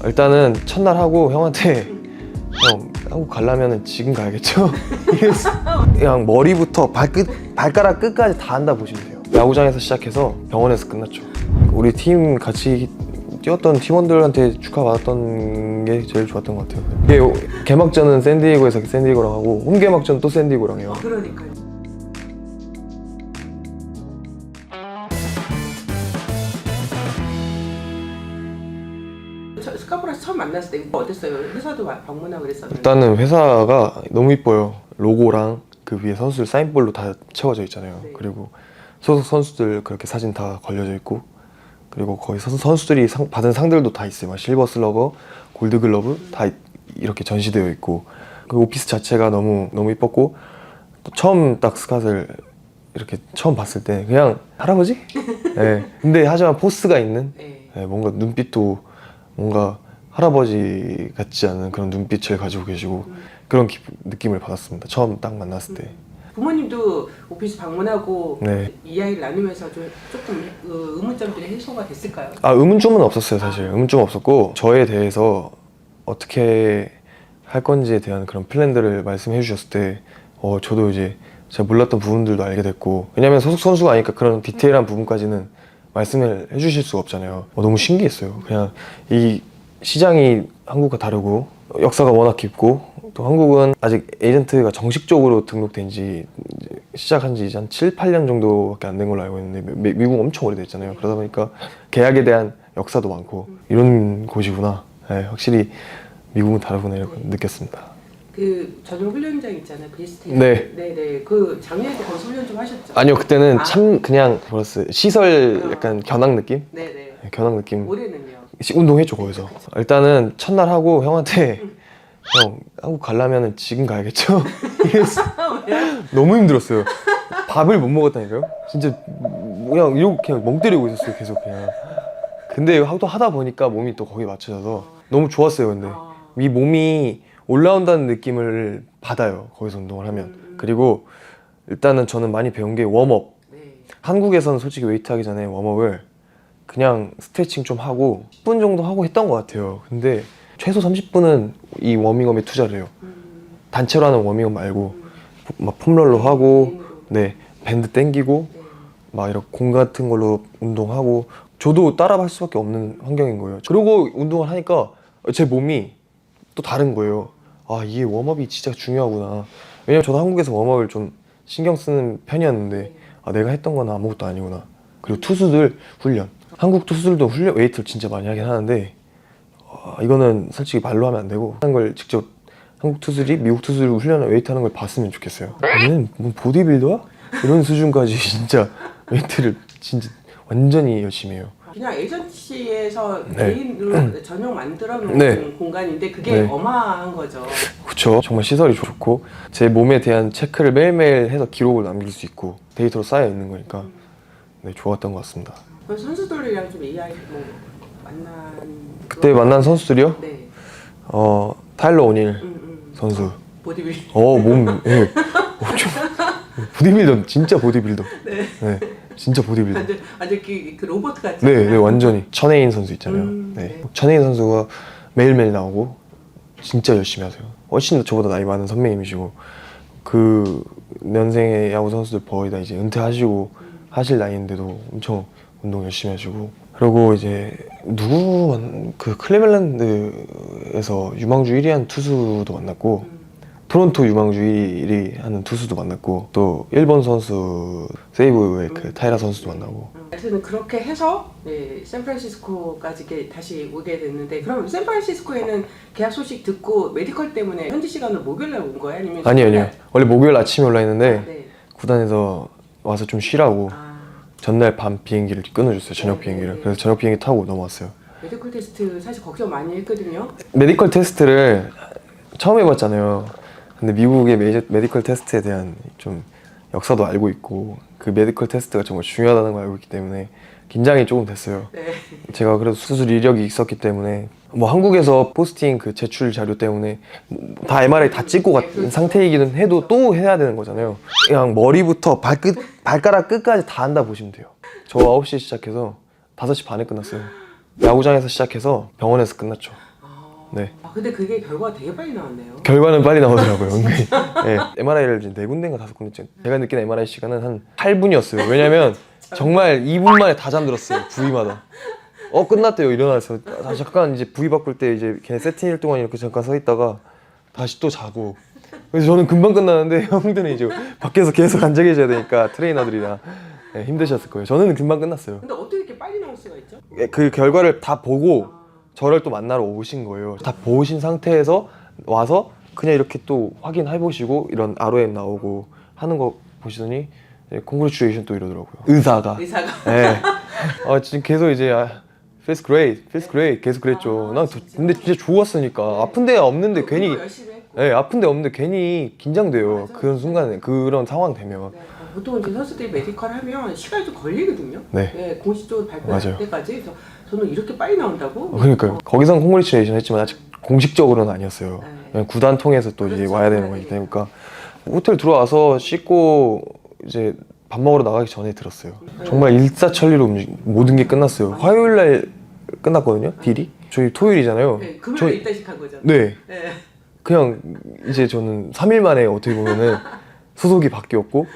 일단은 첫날 하고 형한테 형 한국 가려면 지금 가야겠죠? 이랬어. 그냥 머리부터 발가락 끝까지 다 한다 보시면 돼요. 야구장에서 시작해서 병원에서 끝났죠. 우리 팀 같이 뛰었던 팀원들한테 축하받았던 게 제일 좋았던 것 같아요. 이게 개막전은 샌디에고에서 샌디에고랑 하고 홈 개막전 또 샌디에고랑 해요. 그러니까요. 스카프라에서 처음 만났을 때 어땠어요? 회사도 방문하고 그랬었는데. 일단은 회사가 너무 이뻐요. 로고랑 그 위에 선수들 사인볼로 다 채워져 있잖아요. 네. 그리고 소속 선수들 그렇게 사진 다 걸려져 있고, 그리고 거기 선수들이 받은 상들도 다 있어요. 막 실버 슬러거, 골드 글러브 다 이렇게 전시되어 있고, 그 오피스 자체가 너무 이뻤고, 또 처음 딱 스캇을 이렇게 처음 봤을 때 그냥 할아버지? 네. 근데 하지만 포스가 있는, 네. 네, 뭔가 눈빛도 뭔가 할아버지 같지 않은 그런 눈빛을 가지고 계시고 그런 느낌을 받았습니다. 처음 딱 만났을 때. 부모님도 오피스 방문하고 네. 이야기를 나누면서 조금 의문점들이 해소가 됐을까요? 의문점은 없었어요. 사실 의문점 없었고, 저에 대해서 어떻게 할 건지에 대한 그런 플랜들을 말씀해 주셨을 때 저도 이제 제가 몰랐던 부분들도 알게 됐고, 왜냐면 소속 선수가 아니까 그런 디테일한 부분까지는 말씀을 해주실 수가 없잖아요. 너무 신기했어요. 그냥 이 시장이 한국과 다르고 역사가 워낙 깊고, 또 한국은 아직 에이전트가 정식적으로 등록된 지 시작한 지 한 7, 8년 정도밖에 안 된 걸로 알고 있는데 미국은 엄청 오래됐잖아요. 그러다 보니까 계약에 대한 역사도 많고 이런 곳이구나. 네, 확실히 미국은 다르구나 이렇게 느꼈습니다. 그 전용 훈련장 있잖아요, 베이스테이. 네. 네네. 그 작년에도 거기서 훈련 좀 하셨죠? 아니요, 그때는 참 그냥 뭐랬어요. 시설 약간 견학 느낌? 네네. 네, 견학 느낌. 올해는요? 운동했죠 거기서. 일단은 첫날 하고 형한테 형 한국 가려면 지금 가야겠죠? 이랬어. 너무 힘들었어요. 밥을 못 먹었다니까요. 진짜 그냥 이렇게 그냥 멍 때리고 있었어요 계속 그냥. 근데 또 하다 보니까 몸이 또 거기에 맞춰져서 너무 좋았어요. 근데 이 몸이 올라온다는 느낌을 받아요 거기서 운동을 하면. 그리고 일단은 저는 많이 배운 게 웜업. 네. 한국에서는 솔직히 웨이트 하기 전에 웜업을 그냥 스트레칭 좀 하고 10분 정도 하고 했던 것 같아요. 근데 최소 30분은 이 워밍업에 투자를 해요. 단체로 하는 워밍업 말고 막 폼롤러 하고, 네, 밴드 땡기고, 네. 막 이렇게 공 같은 걸로 운동하고, 저도 따라할 수밖에 없는 환경인 거예요. 그리고 운동을 하니까 제 몸이 또 다른 거예요. 아, 이게 웜업이 진짜 중요하구나. 왜냐면 저도 한국에서 웜업을 좀 신경 쓰는 편이었는데, 아, 내가 했던 건 아무것도 아니구나. 그리고 투수들 훈련. 한국 투수들도 웨이트를 진짜 많이 하긴 하는데, 이거는 솔직히 말로 하면 안 되고 하는 걸 직접 한국 투수들이 미국 투수들 훈련을 웨이트 하는 걸 봤으면 좋겠어요. 얘는 뭐 보디빌더야? 이런 수준까지 진짜 웨이트를 진짜 완전히 열심히 해요. 그냥 에이전시에서 네. 개인으로 전용 만들어 놓은 네. 공간인데 그게 네. 어마한 거죠. 그쵸. 정말 시설이 좋고 제 몸에 대한 체크를 매일매일 해서 기록을 남길 수 있고 데이터로 쌓여 있는 거니까 네, 좋았던 것 같습니다. 그럼 선수들이랑 좀 이야기 만난 그때 만난 선수들이요? 네. 타일러 오닐 선수. 보디빌더. 몸, 예. 보디빌더, 진짜 보디빌더. 네. 네, 진짜 보디빌더. 완전 그 로봇 같은. 네, 네, 완전히. 천혜인 선수 있잖아요. 네. 네. 천혜인 선수가 매일매일 나오고 진짜 열심히 하세요. 훨씬 더 저보다 나이 많은 선배님이시고, 그 년생의 야구 선수들 거의 다 이제 은퇴하시고 하실 나이인데도 엄청 운동 열심히 하시고. 그리고 이제 그 클리블랜드에서 유망주 1위 한 투수도 만났고, 토론토 유망주 1위 하는 투수도 만났고, 또 일본 선수 세이브의 그 타이라 선수도 만나고. 하여튼 그렇게 해서 네, 샌프란시스코까지 다시 오게 됐는데, 그럼 샌프란시스코에는 계약 소식 듣고 메디컬 때문에 현지 시간으로 목요일날 온 거예요? 아니면 아니요. 원래 목요일 아침에 올라있는데 네. 구단에서 와서 좀 쉬라고 전날 밤 비행기를 끊어줬어요. 저녁 비행기를. 그래서 저녁 비행기 타고 넘어왔어요. 메디컬 테스트 사실 걱정 많이 했거든요. 메디컬 테스트를 처음 해봤잖아요. 근데 미국의 메디컬 테스트에 대한 좀 역사도 알고 있고, 그 메디컬 테스트가 정말 중요하다는 걸 알고 있기 때문에 긴장이 조금 됐어요. 네. 제가 그래도 수술 이력이 있었기 때문에 뭐 한국에서 포스팅 그 제출 자료 때문에 다 MRI 다 찍고 간 상태이기는 해도 또 해야 되는 거잖아요. 그냥 머리부터 발가락 끝까지 다 한다 보시면 돼요. 저 9시에 시작해서 5시 반에 끝났어요. 야구장에서 시작해서 병원에서 끝났죠. 네. 근데 그게 결과가 되게 빨리 나왔네요. 결과는 빨리 나오더라고요. 은근히. 네. MRI를 이제 4군데인가 5군데쯤. 제가 느낀 MRI 시간은 한 8분이었어요. 왜냐면 정말 2분 만에 다 잠들었어요. 부위마다. 끝났대요. 일어나서. 잠깐 이제 부위 바꿀 때 이제 걔네 세팅 일 동안 이렇게 잠깐 서 있다가 다시 또 자고. 그래서 저는 금방 끝나는데 형들은 이제 밖에서 계속 앉아 계셔야 되니까 트레이너들이랑 네, 힘드셨을 거예요. 저는 금방 끝났어요. 근데 어떻게 이렇게 빨리 나올 수가 있죠? 그 결과를 다 보고 저를 또 만나러 오신 거예요. 다 보신 상태에서 와서 그냥 이렇게 또 확인해 보시고 이런 ROM 나오고 하는 거 보시더니 congratulation 또 이러더라고요. 의사가. 네. 지금 계속 이제 feels great 계속 그랬죠. 난 근데 진짜 좋았으니까. 아픈 데 없는데 괜히 아픈 데 없는데 괜히 긴장돼요. 맞아. 그런 순간에 그런 상황 되면. 네. 보통 이제 선수들이 메디컬 하면 시간이 좀 걸리거든요. 네. 공식적으로 발표할 맞아요. 때까지. 그래서 저는 이렇게 빨리 나온다고? 그러니까요. 거기선 congratulation 했지만 아직 공식적으로는 아니었어요. 네. 그냥 구단 통해서 또 이제 그렇죠. 와야 되는 거기 때문에. 호텔 들어와서 씻고 이제 밥 먹으러 나가기 전에 들었어요. 정말 일사천리로 모든 게 끝났어요. 화요일 날 끝났거든요. 딜이. 저희 토요일이잖아요. 네, 금요일에 입단식 한 거잖아요. 네. 네. 그냥 이제 저는 3일 만에 어떻게 보면은 소속이 바뀌었고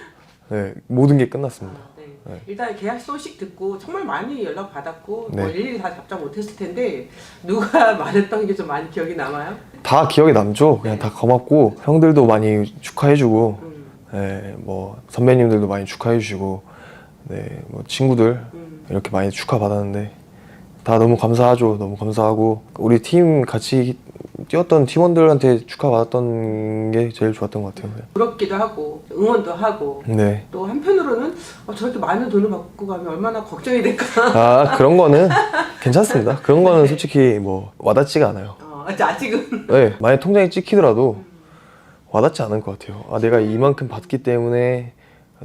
네, 모든 게 끝났습니다. 네. 네. 일단 계약 소식 듣고 정말 많이 연락 받았고 네. 뭐 일일이 다 답장 못했을 텐데 누가 말했던 게 좀 많이 기억이 남아요? 다 기억에 남죠. 그냥 다 고맙고 형들도 많이 축하해주고 네, 뭐 선배님들도 많이 축하해주시고 네, 뭐 친구들 이렇게 많이 축하받았는데 다 너무 감사하죠. 너무 감사하고 우리 팀 같이 뛰었던 팀원들한테 축하받았던 게 제일 좋았던 것 같아요. 부럽기도 하고 응원도 하고 네. 또 한편으로는 저렇게 많은 돈을 받고 가면 얼마나 걱정이 될까. 그런 거는 괜찮습니다. 그런 거는 솔직히 뭐 와닿지가 않아요. 아직은. 네, 만약 통장에 찍히더라도 와닿지 않을 것 같아요. 내가 이만큼 받기 때문에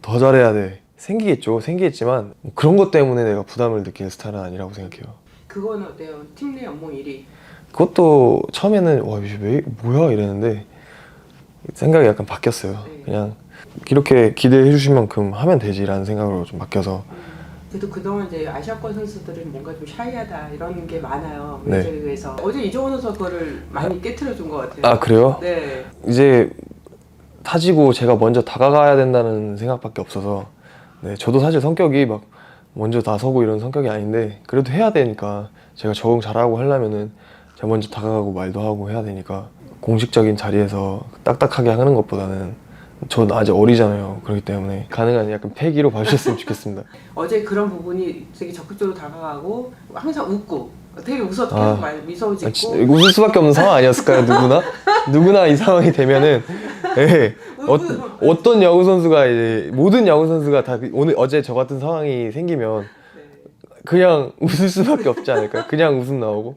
더 잘해야 돼. 생기겠지만 뭐 그런 것 때문에 내가 부담을 느낄 스타일은 아니라고 생각해요. 그건 어때요? 팀 내 연봉 1위. 그것도 처음에는 와 이게 왜 뭐야 이랬는데 생각이 약간 바뀌었어요. 네. 그냥 이렇게 기대해 주실 만큼 하면 되지라는 생각으로 좀 바뀌어서. 그래도 그동안 이제 아시아권 선수들은 뭔가 좀 샤이하다 이런 게 많아요. 네. 외제에서 어제 이정원 선수가 그거를 많이 깨트려 준 것 같아요. 그래요? 네. 이제 타지고 제가 먼저 다가가야 된다는 생각밖에 없어서 네, 저도 사실 성격이 막 먼저 나서고 이런 성격이 아닌데 그래도 해야 되니까 제가 적응 잘하고 하려면은 제가 먼저 다가가고 말도 하고 해야 되니까 공식적인 자리에서 딱딱하게 하는 것보다는 전 아직 어리잖아요. 그렇기 때문에 가능한 약간 패기로 봐주셨으면 좋겠습니다. 어제 그런 부분이 되게 적극적으로 다가가고 항상 웃고 되게 웃었고 계속 미소 짓고 웃을 수밖에 없는 상황 아니었을까요? 누구나 이 상황이 되면은 예, 어떤 야구 선수가 이제 모든 야구 선수가 다 어제 저 같은 상황이 생기면 그냥 웃을 수밖에 없지 않을까요? 그냥 웃음 나오고.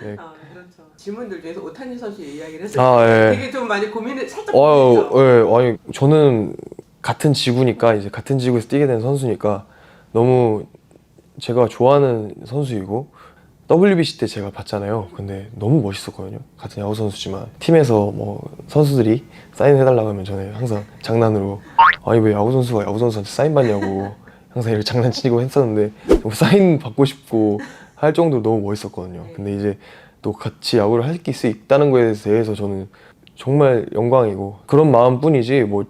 네. 그렇죠. 질문들 중에서 오타니 선수 이야기를 했을 때 예. 되게 좀 많이 고민을 살짝 고민했죠. 예, 아니 저는 같은 지구니까 이제 같은 지구에서 뛰게 된 선수니까 너무 제가 좋아하는 선수이고 WBC 때 제가 봤잖아요. 근데 너무 멋있었거든요. 같은 야구 선수지만 팀에서 뭐 선수들이 사인해달라고 하면 저는 항상 장난으로 아니 왜 야구 선수가 야구 선수한테 사인 받냐고 항상 이렇게 장난치고 했었는데 사인 받고 싶고 할 정도로 너무 멋있었거든요. 근데 이제 또 같이 야구를 할 수 있다는 거에 대해서 저는 정말 영광이고 그런 마음뿐이지 뭐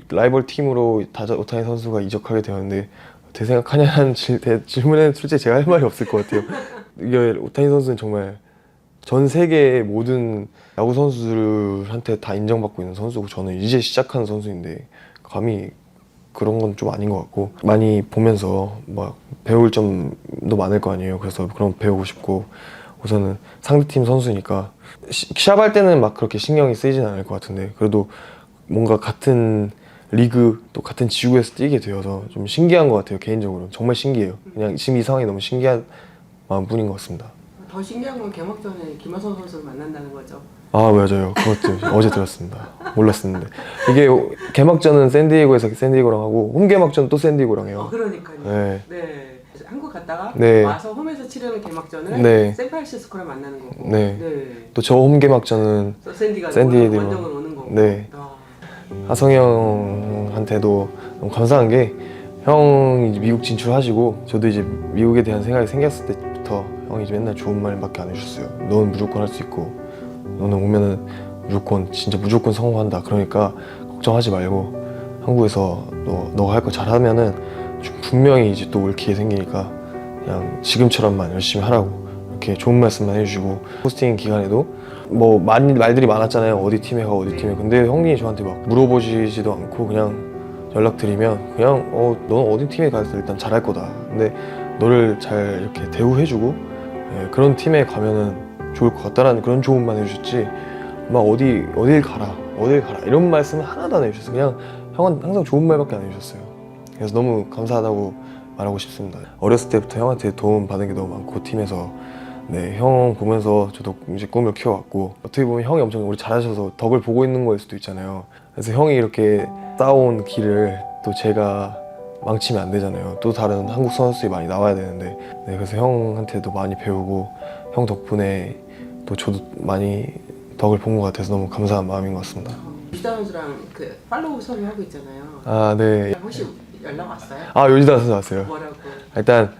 라이벌 팀으로 오타니 선수가 이적하게 되었는데 어떻게 생각하냐는 질문에는 솔직히 제가 할 말이 없을 것 같아요. 이게 오타니 선수는 정말 전 세계의 모든 야구 선수들한테 다 인정받고 있는 선수고 저는 이제 시작하는 선수인데 감히 그런 건 좀 아닌 것 같고 많이 보면서 막 배울 점도 많을 거 아니에요. 그래서 그런 거 배우고 싶고 우선은 상대팀 선수니까 시합할 때는 막 그렇게 신경이 쓰이진 않을 것 같은데 그래도 뭔가 같은 리그 또 같은 지구에서 뛰게 되어서 좀 신기한 것 같아요. 개인적으로 정말 신기해요. 그냥 지금 이 상황이 너무 신기한 마음뿐인 것 같습니다. 더 신기한 건 개막전에 김하성 선수를 만난다는 거죠. 맞아요. 그것도 어제 들었습니다. 몰랐었는데 이게 개막전은 샌디에고에서 샌디에고랑 하고 홈 개막전 또 샌디에고랑 해요. 그러니까요. 네. 네. 한국 갔다가 네. 와서 홈에서 치르는 개막전을 네. 샌프란시스코랑 만나는 거고. 네. 네. 또 저 홈 개막전은 또 샌디가 샌디에이고. 원정을 오는 거고. 네. 하성이 형한테도 너무 감사한 게 형이 미국 진출하시고 저도 이제 미국에 대한 생각이 생겼을 때부터 형이 이제 맨날 좋은 말밖에 안 해주셨어요. 넌 무조건 할 수 있고 너는 오면은 무조건 진짜 무조건 성공한다. 그러니까 걱정하지 말고 한국에서 너가 할 거 잘하면은 분명히 이제 또 올 기회 생기니까 그냥 지금처럼만 열심히 하라고 이렇게 좋은 말씀만 해주시고 포스팅 기간에도 뭐 말들이 많았잖아요. 어디 팀에 가 어디 팀에. 근데 형님이 저한테 막 물어보시지도 않고 그냥 연락드리면 그냥 너는 어디 팀에 가서 일단 잘할 거다. 근데 너를 잘 이렇게 대우해주고 그런 팀에 가면은 좋을 것 같다라는 그런 조언만 해주셨지 막 어딜 가라 이런 말씀은 하나도 안 해주셨어요. 그냥 형은 항상 좋은 말밖에 안 해주셨어요. 그래서 너무 감사하다고 말하고 싶습니다. 어렸을 때부터 형한테 도움 받은 게 너무 많고 팀에서 형 보면서 저도 이제 꿈을 키워왔고 어떻게 보면 형이 엄청 우리 잘하셔서 덕을 보고 있는 거일 수도 있잖아요. 그래서 형이 이렇게 쌓아온 길을 또 제가 망치면 안 되잖아요. 또 다른 한국 선수들이 많이 나와야 되는데 그래서 형한테도 많이 배우고 형 덕분에 또 저도 많이 덕을 본 것 같아서 너무 감사한 마음인 것 같습니다. 유지다 선수랑 그 팔로우 서류 하고 있잖아요. 아, 네. 혹시 연락 왔어요? 아, 요지다 선수 왔어요. 뭐라고? 일단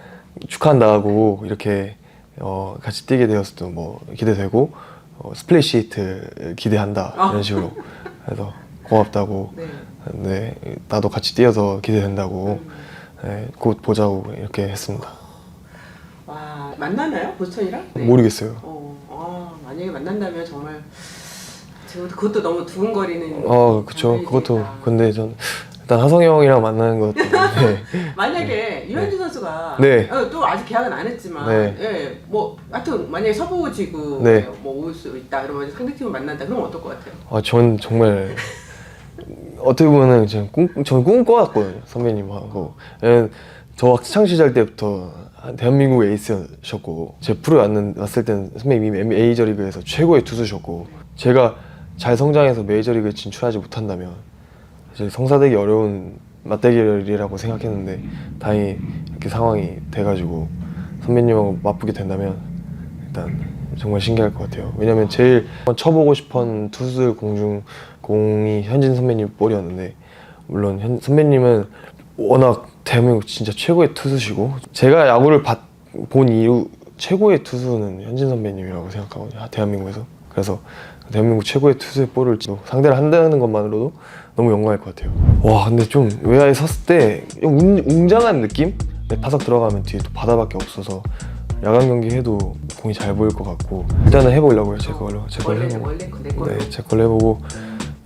축하한다고 이렇게 같이 뛰게 되었어도 뭐 기대되고 스플릿시트 기대한다 이런 식으로 해서 고맙다고 네. 나도 같이 뛰어서 기대된다고 곧 보자고 이렇게 했습니다. 와, 만나나요? 보스턴이랑? 네. 모르겠어요. 만약에 만난다면 정말 지금 그것도 너무 두근거리는. 그쵸. 그것도 장면이니까. 근데 전 일단 하성이 형이랑 만나는 것 때문에 만약에 유현진 선수가 네. 또 아직 계약은 안 했지만 네. 뭐 하여튼 만약에 서부지구 네. 뭐 올 수 있다 그러면 상대팀을 만난다 그러면 어떨 것 같아요? 전 정말 어떻게 보면 전 꿈꿔왔거든요. 선배님하고. 저 학창 시절 때부터 대한민국 에이스셨고 제 프로에 왔을 때는 선배님이 메이저리그에서 최고의 투수셨고 제가 잘 성장해서 메이저리그에 진출하지 못한다면 이제 성사되기 어려운 맞대결이라고 생각했는데 다행히 이렇게 상황이 돼가지고 선배님하고 맞붙게 된다면 일단 정말 신기할 것 같아요. 왜냐면 제일 쳐보고 싶은 투수들 공이 현진 선배님 볼이었는데 물론 선배님은 워낙 대한민국 진짜 최고의 투수시고 제가 야구를 본 이후 최고의 투수는 현진 선배님이라고 생각하거든요. 대한민국에서. 그래서 대한민국 최고의 투수의 볼을 상대를 한다는 것만으로도 너무 영광일 것 같아요. 와 근데 좀 외야에 섰을 때 좀 웅장한 느낌? 타석 들어가면 뒤에 또 바다밖에 없어서 야간 경기 해도 공이 잘 보일 것 같고 일단은 해보려고요. 제 걸로 해보고 제 걸로 해보고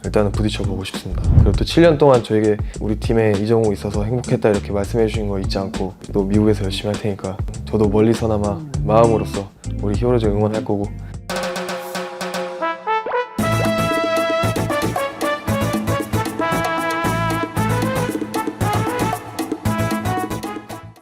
일단은 부딪혀보고 싶습니다. 그리고 또 7년 동안 저에게 우리 팀에 이정우 있어서 행복했다 이렇게 말씀해 주신 거 잊지 않고 또 미국에서 열심히 할 테니까 저도 멀리서나마 마음으로서 우리 히어로즈 응원할 거고